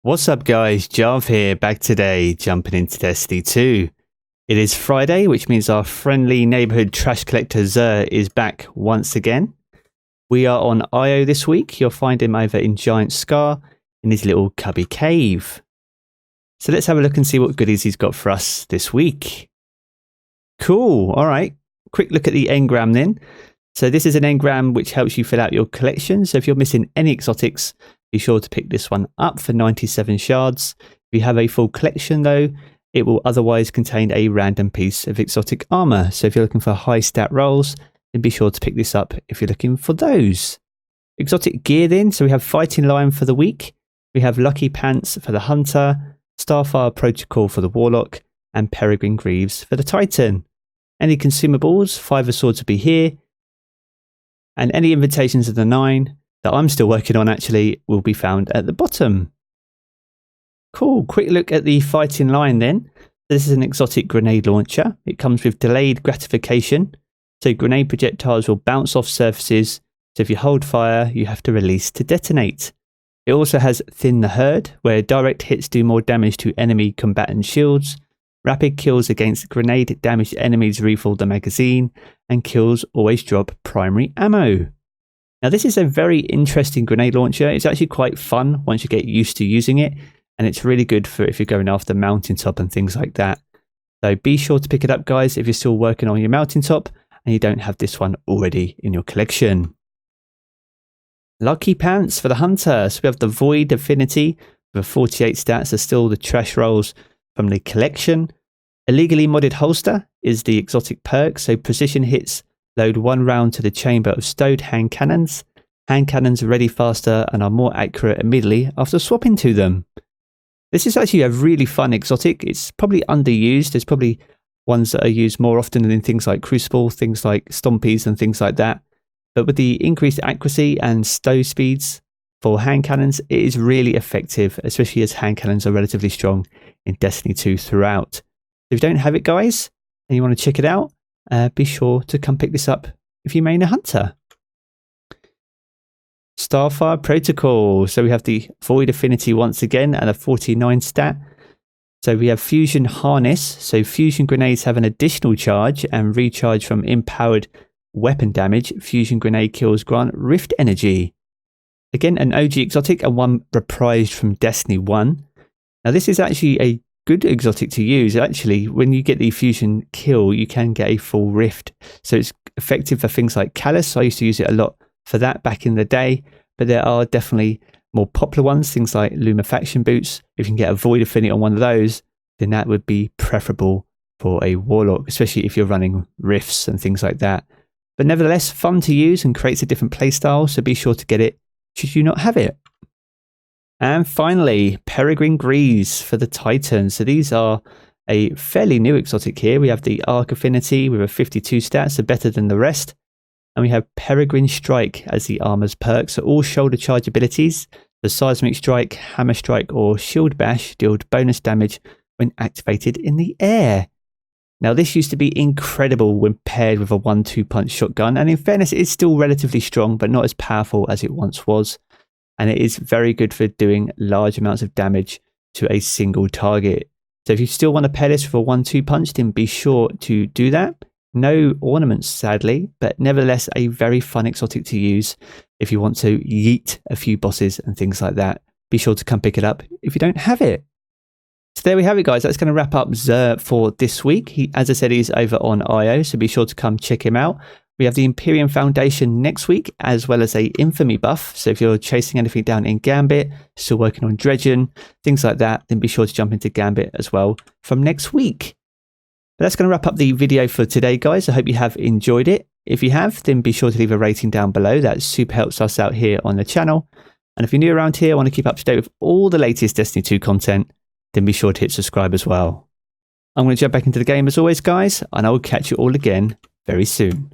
What's up guys, Jarv here, back today, jumping into Destiny 2. It is Friday, which means our friendly neighborhood trash collector Zer is back once again. We are on Io this week. You'll find him over in Giant Scar in his little cubby cave. So let's have a look and see what goodies he's got for us this week. Cool, alright. Quick look at the engram then. So this is an engram which helps you fill out your collection. So if you're missing any exotics, be sure to pick this one up for 97 shards. If you have a full collection though, it will otherwise contain a random piece of exotic armor. So if you're looking for high stat rolls, then be sure to pick this up if you're looking for those. Exotic gear then, so we have Fighting Lion for the week, we have Lucky Pants for the Hunter, Starfire Protocol for the Warlock, and Peregrine Greaves for the Titan. Any consumables, 5 swords will be here, and any invitations of the 9 that I'm still working on actually will be found at the bottom. Cool, quick look at the Fighting Lion then. This is an exotic grenade launcher. It comes with delayed gratification. So grenade projectiles will bounce off surfaces. So if you hold fire, you have to release to detonate. It also has Thin the Herd, where direct hits do more damage to enemy combatant shields. Rapid kills against grenade damaged enemies refill the magazine, and kills always drop primary ammo. Now this is a very interesting grenade launcher. It's actually quite fun once you get used to using it, and it's really good for if you're going after mountaintop and things like that. So be sure to pick it up guys if you're still working on your mountaintop and you don't have this one already in your collection. Lucky Pants for the Hunter. So we have the Void Affinity with 48 stats are still the trash rolls from the collection. Illegally modded holster is the exotic perk, so precision hits load 1 round to the chamber of stowed hand cannons. Hand cannons are ready faster and are more accurate immediately after swapping to them. This is actually a really fun exotic. It's probably underused. There's probably ones that are used more often than in things like Crucible, things like Stompies and things like that. But with the increased accuracy and stow speeds for hand cannons, it is really effective, especially as hand cannons are relatively strong in Destiny 2 throughout. If you don't have it guys, and you want to check it out, be sure to come pick this up if you main a hunter. Starfire Protocol. So we have the Void Affinity once again and a 49 stat. So we have Fusion Harness. So fusion grenades have an additional charge and recharge from empowered weapon damage. Fusion grenade kills grant Rift Energy. Again, an OG exotic and one reprised from Destiny 1. Now this is actually a good exotic to use. Actually, when you get the fusion kill, you can get a full rift. So it's effective for things like Callus. I used to use it a lot for that back in the day, but there are definitely more popular ones, things like Lumefaction boots. If you can get a Void Affinity on one of those, then that would be preferable for a Warlock, especially if you're running rifts and things like that. But nevertheless, fun to use and creates a different playstyle, so be sure to get it should you not have it. And finally, Peregrine Greaves for the Titan. So these are a fairly new exotic here. We have the Arc Affinity with a 52 stats, so better than the rest. And we have Peregrine Strike as the armor's perk. So all shoulder charge abilities, the Seismic Strike, Hammer Strike or Shield Bash deal bonus damage when activated in the air. Now this used to be incredible when paired with a 1-2 punch shotgun. And in fairness, it's still relatively strong, but not as powerful as it once was. And it is very good for doing large amounts of damage to a single target. So if you still want to pair this with a 1-2 punch, then be sure to do that. No ornaments, sadly, but nevertheless a very fun exotic to use if you want to yeet a few bosses and things like that. Be sure to come pick it up if you don't have it. So there we have it guys, that's going to wrap up Zer for this week. He, as I said, he's over on Io, so be sure to come check him out. We have the Imperium Foundation next week, as well as a Infamy buff. So if you're chasing anything down in Gambit, still working on Dredgen, things like that, then be sure to jump into Gambit as well from next week. But that's going to wrap up the video for today, guys. I hope you have enjoyed it. If you have, then be sure to leave a rating down below. That super helps us out here on the channel. And if you're new around here, want to keep up to date with all the latest Destiny 2 content, then be sure to hit subscribe as well. I'm going to jump back into the game as always, guys, and I will catch you all again very soon.